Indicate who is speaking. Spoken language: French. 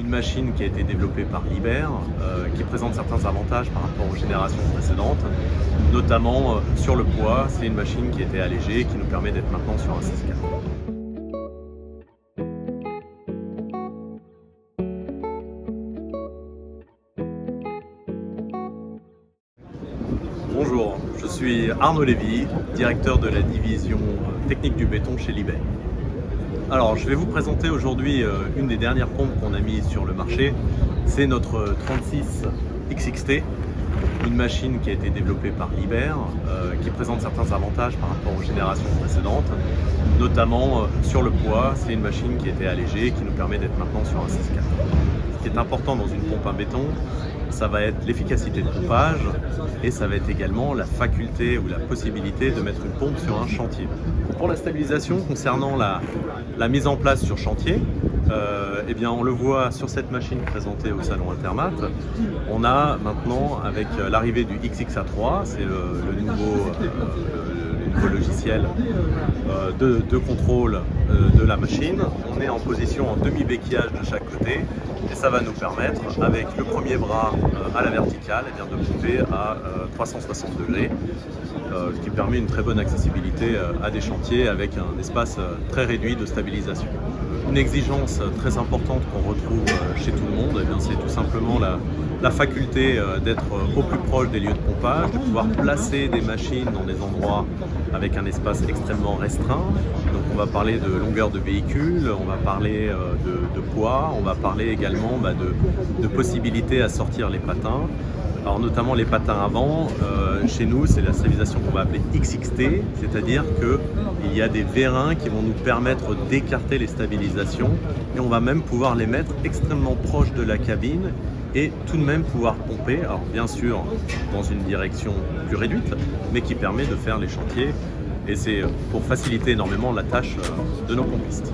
Speaker 1: une machine qui a été développée par Liebherr, qui présente certains avantages par rapport aux générations précédentes, notamment sur le poids. C'est une machine qui a été allégée, qui nous permet d'être maintenant sur un 6-4. Bonjour, je suis Arnaud Lévy, directeur de la division technique du béton chez Liebherr. Alors, je vais vous présenter aujourd'hui une des dernières pompes qu'on a mises sur le marché. C'est notre 36 XXT, une machine qui a été développée par Liebherr, qui présente certains avantages par rapport aux générations précédentes, notamment sur le poids. C'est une machine qui a été allégée, qui nous permet d'être maintenant sur un 6-4. Ce qui est important dans une pompe à béton, ça va être l'efficacité de pompage et ça va être également la faculté ou la possibilité de mettre une pompe sur un chantier. Pour la stabilisation, concernant la mise en place sur chantier, eh bien on le voit sur cette machine présentée au salon Intermat. On a maintenant, avec l'arrivée du XXA3, c'est le nouveau logiciel de contrôle de la machine. On est en position en demi-béquillage de chaque côté et ça va nous permettre, avec le premier bras à la verticale, eh bien, de monter à 360 degrés, ce qui permet une très bonne accessibilité à des chantiers avec un espace très réduit de stabilisation. Une exigence très importante qu'on retrouve chez tout le monde, eh bien, c'est tout simplement la faculté d'être au plus proche des lieux de pompage, de pouvoir placer des machines dans des endroits avec un espace extrêmement restreint. Donc on va parler de longueur de véhicule, on va parler de poids, on va parler également de possibilité à sortir les patins. Alors notamment les patins avant, chez nous c'est la stabilisation qu'on va appeler XXT, c'est-à-dire qu'il y a des vérins qui vont nous permettre d'écarter les stabilisations et on va même pouvoir les mettre extrêmement proches de la cabine et tout de même pouvoir pomper, alors bien sûr dans une direction plus réduite, mais qui permet de faire les chantiers et c'est pour faciliter énormément la tâche de nos pompistes.